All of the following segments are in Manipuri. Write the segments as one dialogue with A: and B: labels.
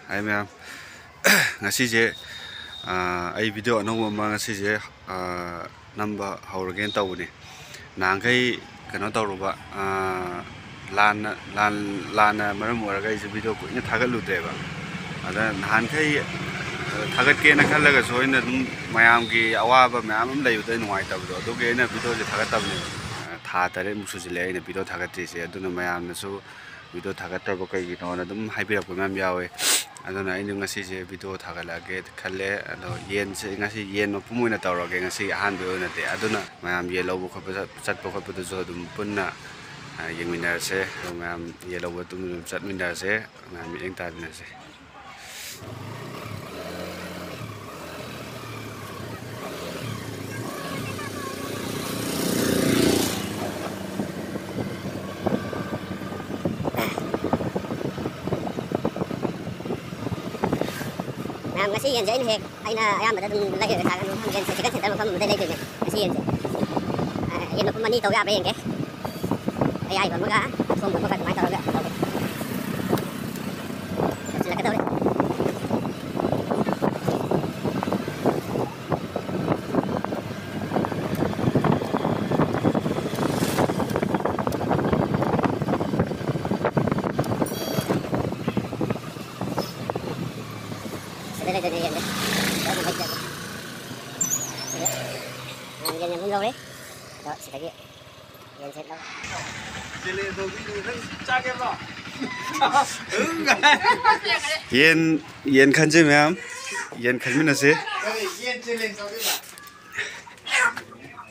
A: Hi ma'am. Ngasi je ai video anong ma ngasi je number hawrgen tawni. Nangkai kano tawruba lana maram waraga is video ko ina thagalutreba. Ada nangkai thagat ke na khalaga so ina mayam gi awaba mayam layuda nuai tabdo aduge ina video je thagat tabni tha tare musujile ina video thagati se aduna mayam nasu video thagatarbo kai gi no adum haibira ko ma'am yawe aduna ai ngasi je video thagalage khalle ado yen se ngasi yen no pumuina tawrage ngasi ahan be ona te aduna mayam ye lobo khop chatpo khop do jo dum punna yengminar se mayam ye lobo tum chatminar se mayam eng tabina se
B: ngasi yen jai hek aina ayam ada dum lagi ka kan ham yen se kan sentar kam mudai lagi ngasi yen yen ko mani to ga be ngke ai ba maga thong ko ka mai to ga sila ka to
A: yen khanje ma'am yen khalmina se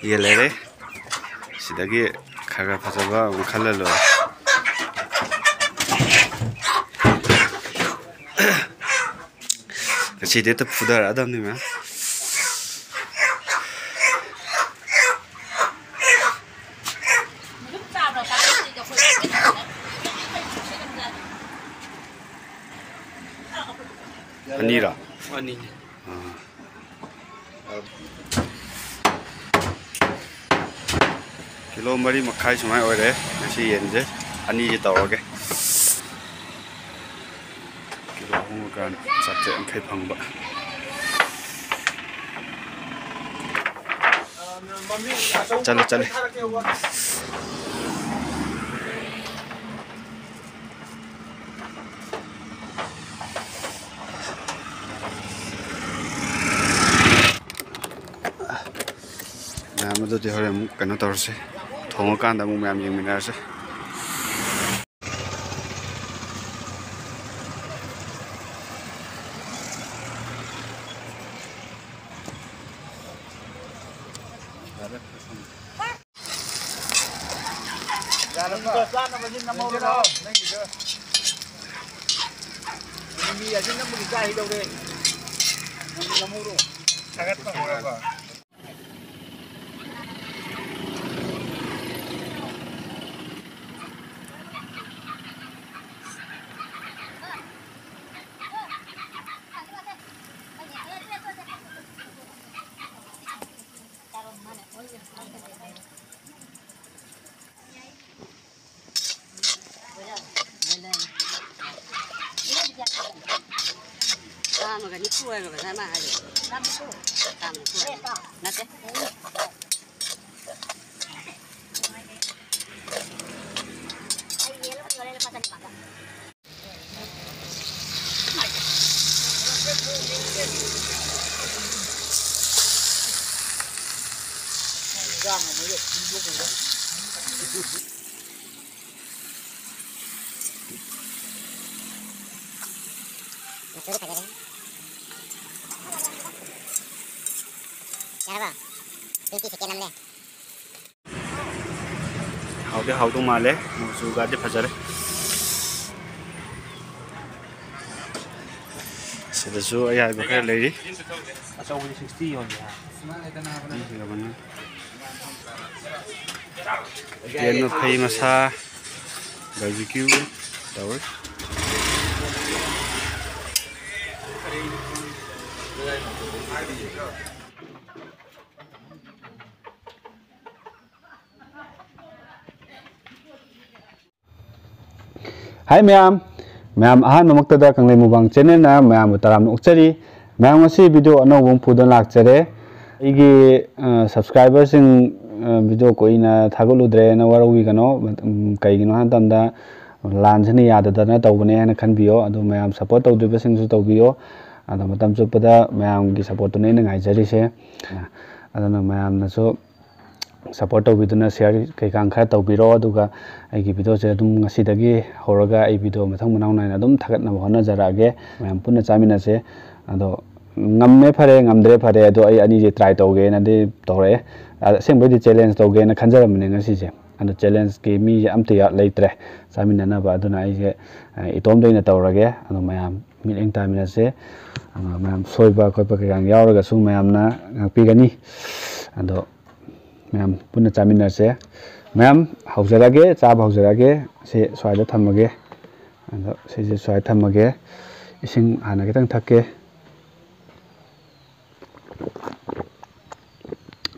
A: ye lere sidagi khaga phajaba khalalo kasi deta pudar adam ni ma'am Anira.
C: Ani.
A: Kilo mari makai semai ore nasi yen je ani je taw ge. Kilo hong kan sate ang kai phangba. Chale. Madu di hore mu kano torse thongo kan da mu ma'am yeng minar se
B: magani kuai ga sama aja. Kamu kuai. Nate. Hau tu male, musuh gade fajar. Sudah su ayah bakal lagi.
C: Asal 60 on ya.
A: Dia nu pay masa barbecue, tahu? Hi ma'am, ꯃꯌꯥꯝ ꯑꯍꯥꯟꯕꯃꯛꯇꯗ ꯀꯪꯂꯩ ꯃꯨꯛꯕꯥꯡ ꯆꯦꯅꯦꯜꯅ ꯃꯌꯥꯝꯕꯨ ꯇꯔꯥꯝꯅ ꯑꯣꯛꯆꯔꯤ ꯃꯌꯥꯝ ꯉꯁꯤ ꯚꯤꯗꯤꯑꯣ ꯑꯅꯧꯕ ꯄꯨꯗꯨꯅ ꯂꯥꯛꯆꯔꯦ ꯑꯩꯒꯤ ꯁꯕꯁꯀ꯭ꯔꯥꯏꯕꯔꯁꯤꯡ ꯚꯤꯗꯤꯑꯣ ꯀꯨꯏꯅ ꯊꯥꯒꯠꯂꯨꯗ꯭ꯔꯦꯅ ꯋꯥꯔꯧꯕꯤꯒꯅꯣ ꯀꯩꯒꯤꯅꯣ ꯍꯥꯏꯕ ꯃꯇꯝꯗ ꯂꯥꯟꯁꯤꯅ ꯌꯥꯗꯗꯅ ꯇꯧꯕꯅꯦ ꯍꯥꯏꯅ ꯈꯟꯕꯤꯌꯣ ꯑꯗꯨ ꯃꯌꯥꯝ ꯁꯞꯄꯣꯔꯠ ꯇꯧꯗ꯭ꯔꯤꯕꯁꯤꯡꯁꯨ ꯇꯧꯕꯤꯌꯣ ꯑꯗꯣ ꯃꯇꯝ ꯆꯨꯞꯄꯗ ꯃꯌꯥꯝꯒꯤ ꯁꯞꯄꯣꯔꯠꯇꯨꯅ ꯑꯩꯅ ꯉꯥꯏꯖꯔꯤꯁꯦ ꯑꯗꯨꯅ ꯃꯌꯥꯝꯅꯁꯨ ꯁꯞꯄꯣꯔꯠ ꯇꯧꯕꯤꯗꯨꯅ ꯁꯤꯌꯔ ꯀꯩꯀꯥ ꯈꯔ ꯇꯧꯕꯤꯔꯣ ꯑꯗꯨꯒ ꯑꯩꯒꯤ ꯚꯤꯗꯤꯑꯣꯁꯦ ꯑꯗꯨꯝ ꯉꯁꯤꯗꯒꯤ ꯍꯧꯔꯒ ꯑꯩ ꯚꯤꯗꯤꯑꯣ ꯃꯊꯪ ꯃꯅꯥꯎ ꯅꯥꯏꯅ ꯑꯗꯨꯝ ꯊꯥꯒꯠꯅꯕ ꯍꯣꯠꯅꯖꯔꯛꯑꯒꯦ ꯃꯌꯥꯝ ꯄꯨꯟꯅ ꯆꯥꯃꯤꯟꯅꯁꯦ ꯑꯗꯣ ꯉꯝꯃꯦ ꯐꯔꯦ ꯉꯝꯗ꯭ꯔꯦ ꯐꯔꯦ ꯑꯗꯣ ꯑꯩ ꯑꯅꯤꯁꯦ ꯇ꯭ꯔꯥꯏ ꯇꯧꯒꯦꯅꯗꯤ ꯇꯧꯔꯛꯑꯦ ꯑꯁꯦꯡꯕꯩꯗꯤ ꯆꯦꯂꯦꯟꯖ ꯇꯧꯒꯦꯅ ꯈꯟꯖꯔꯝꯕꯅꯦ ꯉꯁꯤꯁꯦ ꯑꯗꯣ ꯆꯦꯂꯦꯟꯖꯀꯤ ꯃꯤꯁꯦ ꯑꯝꯇ ꯂꯩꯇ꯭ꯔꯦ ꯆꯥꯃꯤꯟꯅꯅꯕ ꯑꯗꯨꯅ ꯑꯩꯁꯦ ꯏꯇꯣꯝꯗ ꯑꯣꯏꯅ ꯇꯧꯔꯒꯦ ꯑꯗꯣ ꯃꯌꯥꯝ ꯃꯤꯠꯌꯦꯡ ꯇꯥꯃꯤꯟꯅꯁꯦ ꯃꯌꯥꯝ ꯁꯣꯏꯕ ꯈꯣꯠꯄ ꯀꯩꯀꯥ ꯌꯥꯎꯔꯒꯁꯨ ꯃꯌꯥꯝꯅ ꯉꯥꯛꯄꯤꯒꯅꯤ ꯑꯗꯣ ꯃꯌꯥꯝ ꯄꯨꯟꯅ ꯆꯥꯃꯤꯟꯅꯁꯦ ꯃꯌꯥꯝ ꯍꯧꯖꯔꯒꯦ ꯆꯥꯕ ꯍꯧꯖꯔꯒꯦ ꯁꯤ ꯁ꯭ꯋꯥꯏꯗ ꯊꯝꯃꯒꯦ ꯑꯗꯣ ꯁꯤꯁꯦ ꯁ꯭ꯋꯥꯏꯗ ꯊꯝꯃꯒꯦ ꯏꯁꯤꯡ ꯍꯥꯟꯅ ꯈꯤꯇꯪ ꯊꯛꯀꯦ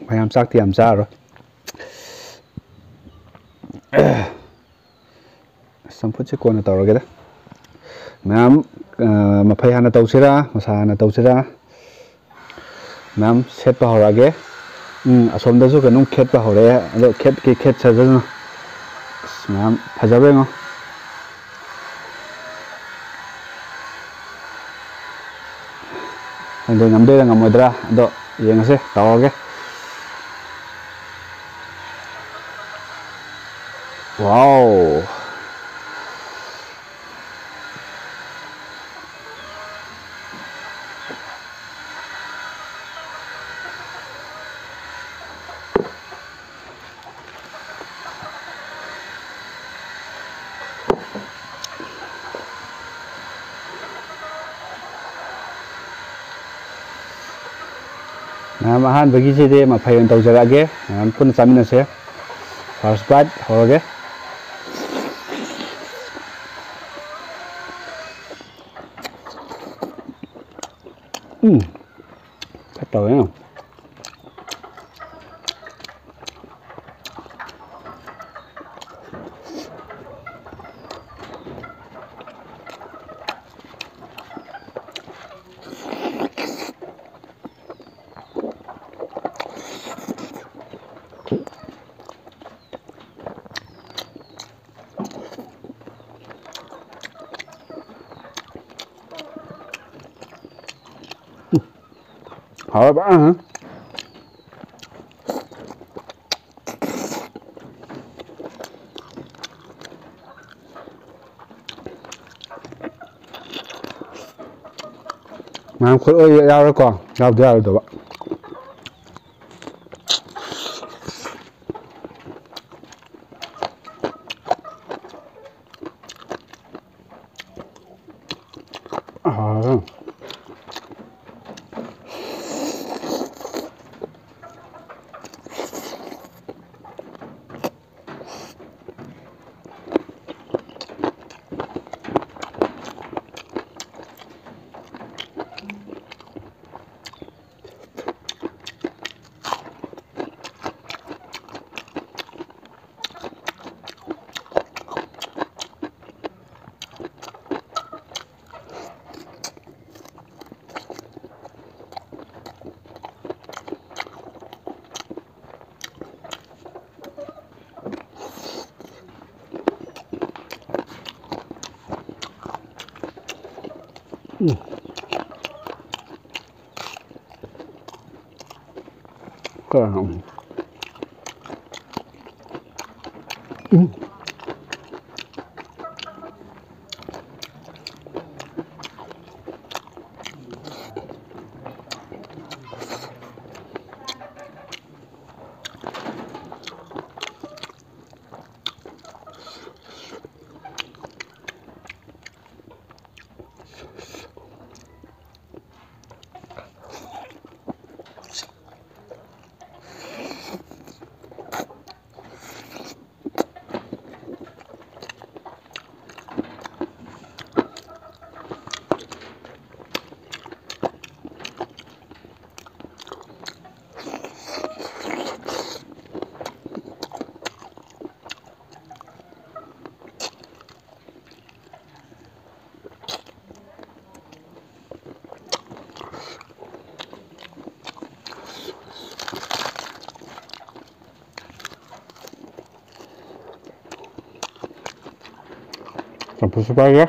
A: ꯃꯌꯥꯝ ꯆꯥꯛꯇꯤ ꯌꯥꯝ ꯆꯥꯔꯣꯏ ꯆꯝꯐꯨꯠꯁꯦ ꯀꯣꯟꯅ ꯇꯧꯔꯒꯦꯗ ꯃꯌꯥꯝ ꯃꯐꯩ ꯍꯥꯟꯅ ꯇꯧꯁꯤꯔꯥ ꯃꯁꯥ ꯍꯥꯟꯅ ꯇꯧꯁꯤꯔꯥ ꯃꯌꯥꯝ ꯁꯦꯠꯄ ꯍꯧꯔꯛꯑꯒꯦ ꯑꯁꯣꯝꯗꯁꯨ ꯀꯩꯅꯣꯝ ꯈꯦꯠꯄ ꯍꯧꯔꯛꯑꯦ ꯑꯗꯣ ꯈꯦꯠꯁꯖꯅꯨ ꯃꯌꯥꯝ ꯐꯖꯕ ꯌꯦꯡꯉꯣ ꯈꯪꯗꯦ ꯉꯝꯗꯣꯏꯔꯥ ꯉꯝꯃꯣꯏꯗ꯭ꯔꯥ ꯑꯗꯣ ꯌꯦꯡꯉꯁꯦ ꯇꯧꯔꯒꯦ ꯋꯥꯎ ꯃꯌꯥꯝ ꯑꯍꯥꯟꯕꯒꯤꯁꯤꯗꯤ ꯃꯐꯩ ꯑꯣꯏꯅ ꯇꯧꯖꯔꯛꯑꯒꯦ ꯃꯌꯥꯝ ꯄꯨꯟꯅ ꯆꯥꯃꯤꯟꯅꯁꯦ ꯐꯥꯔꯁ ꯕꯥꯏꯠ ꯍꯧꯔꯒꯦ ꯇꯧꯋꯦ hả mà khối ơi rau đó còn rau ra rồi tụi bạn Không. campur supaya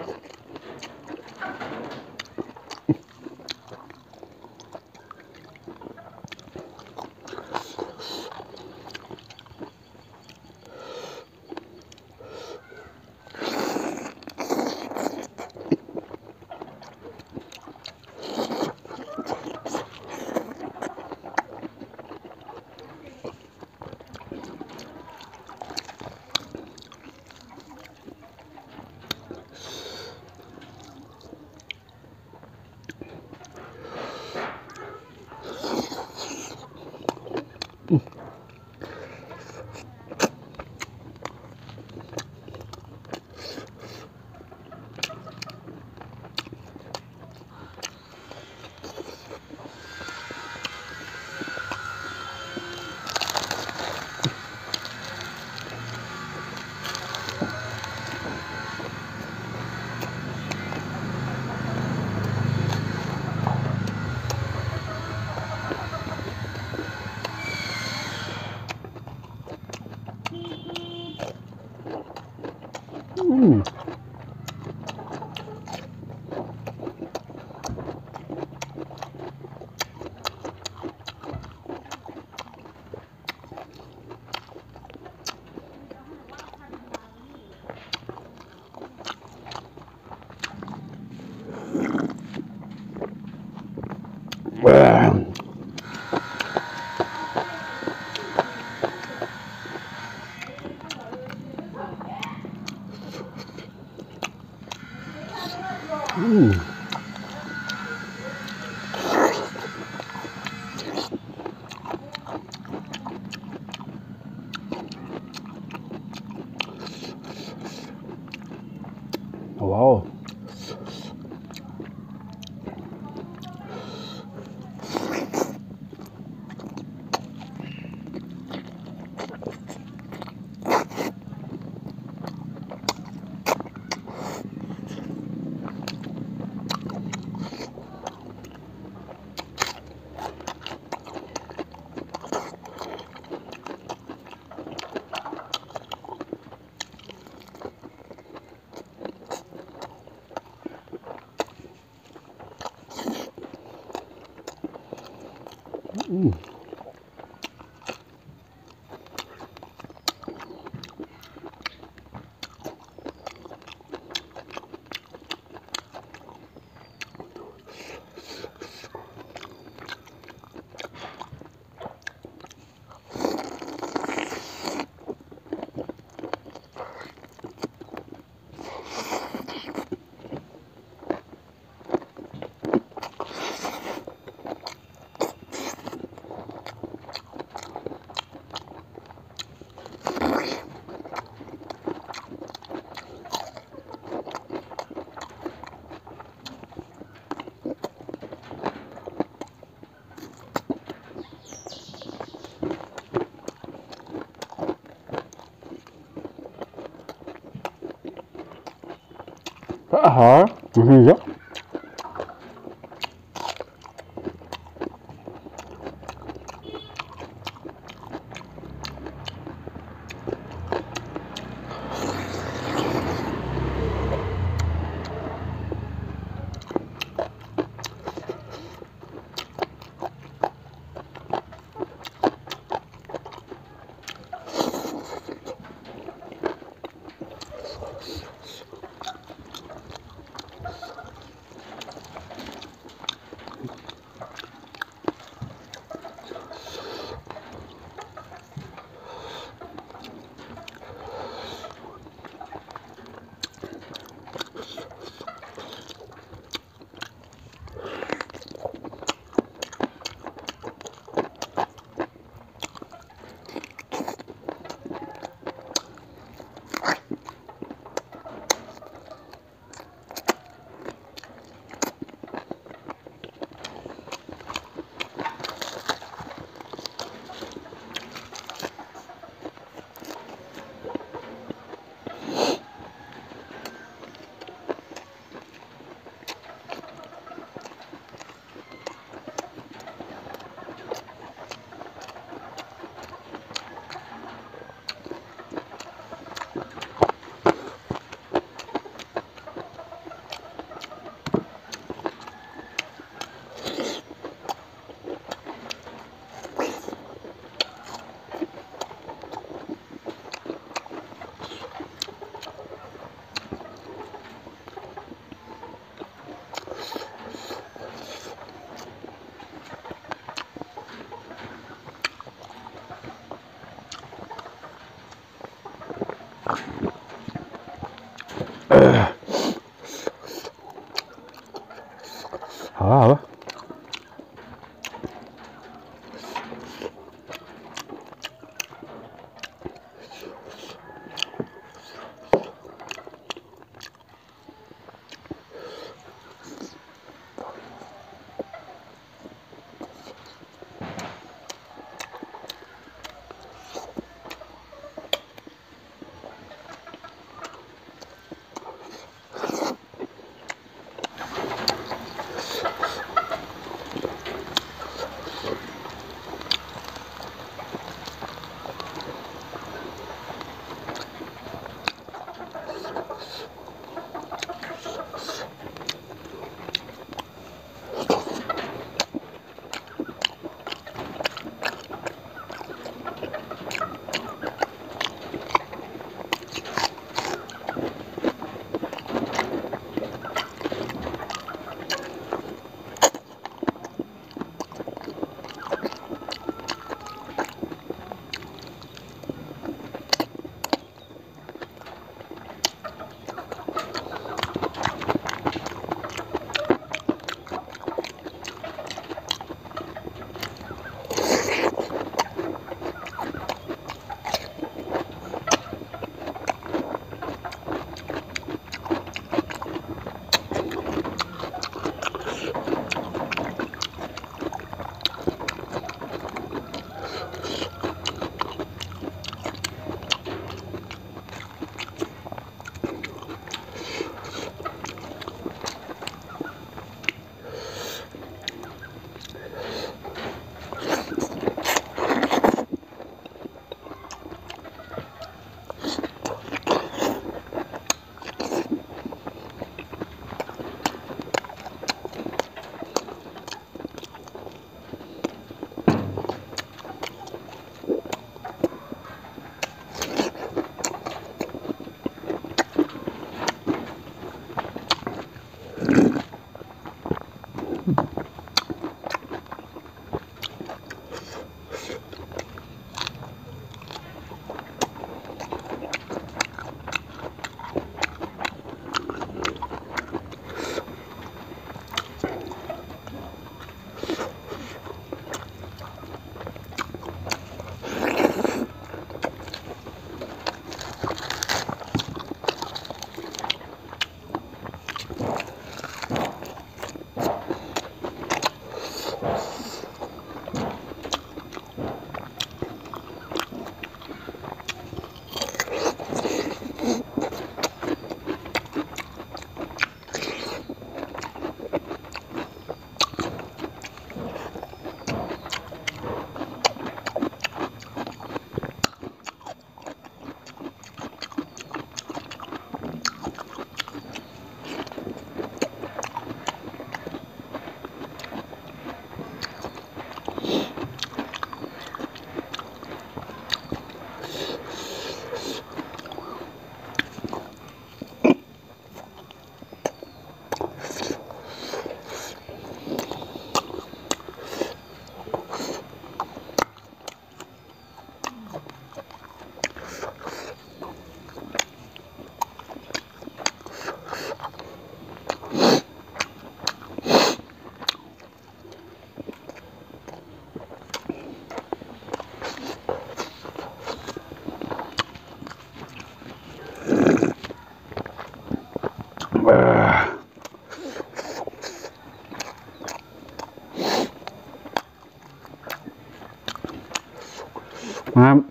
A: wow. Hả? Gì vậy?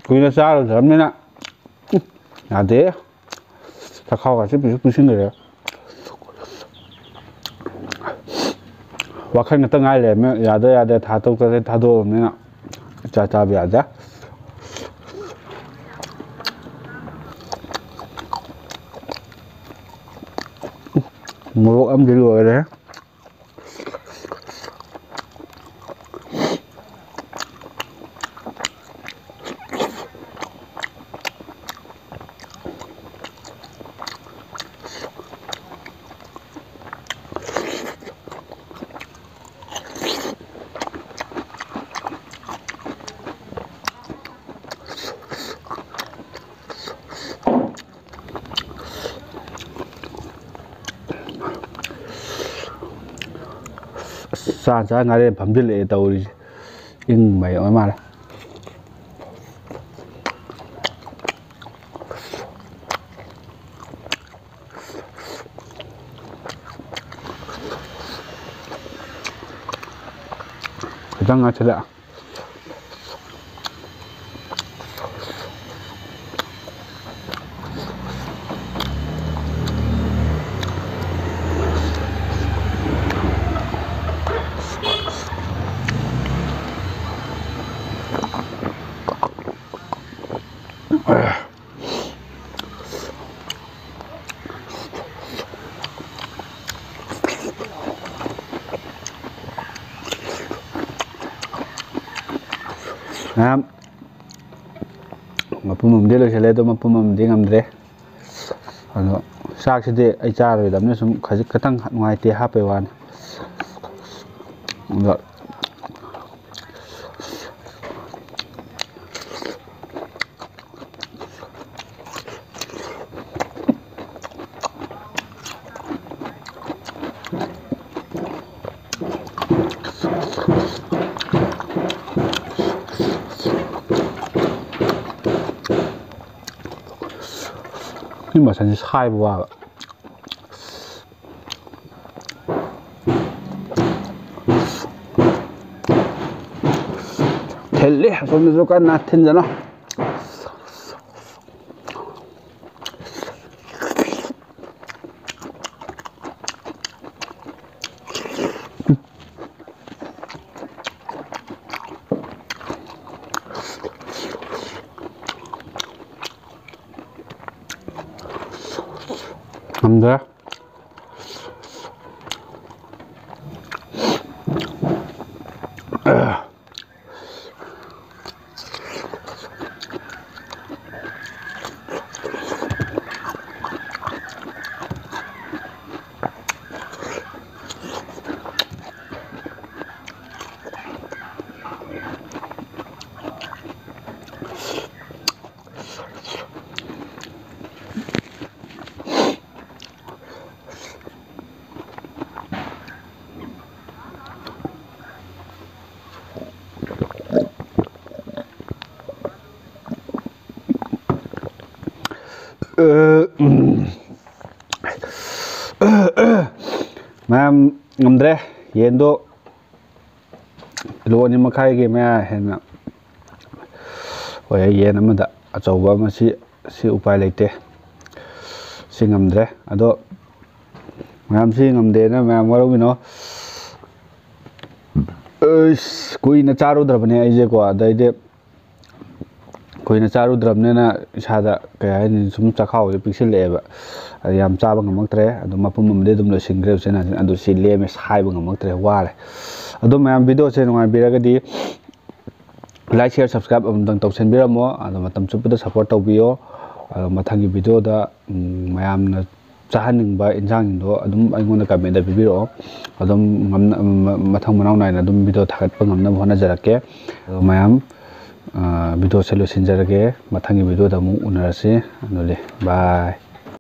D: kuina cha rồi nên là thế ta khâu cả chút xíu nữa và khi người ta ngay lên mới giờ đây thả tôi cái thả đồ nên là cha bây giờ một âm đi rồi đấy sa ngay đây phẩm chất lệ tàu đi in mày ở mà đang ngay chơi lạ mapum dia lo sele to mapum ding amdre ano sak side ai cha rồi damne sum khajik katang ngai te ha pe wan lo nhưng mà thành sai quá thế lẽ xong rồi cái nát thiên rồi 감자 Mam ngamdre yendo lo ni makai ge ma hena oye yen amada achauba ma si upai leite si ngamdre ado mam si ngamde na mam waro bino koi na charu drabne aije ko adaide koi na charu drabne na sada kaya ni sum chakhau je pixel leba yam chaba ngamaktre adu mapum amde dum lo singre sena adu si leme sai ba ngamaktre wale adu mayam video se ngai biraga di like share subscribe amdang tausen biramo adu matam chupada support tawbiyo mathangi video da mayam na chahaning ba injang do adum aingona comment da bibiro adum mathang manau nai na dum video thagat pa ngamna bhona jarake mayam video selo sinjarage mathangi video da mu unarase anole bye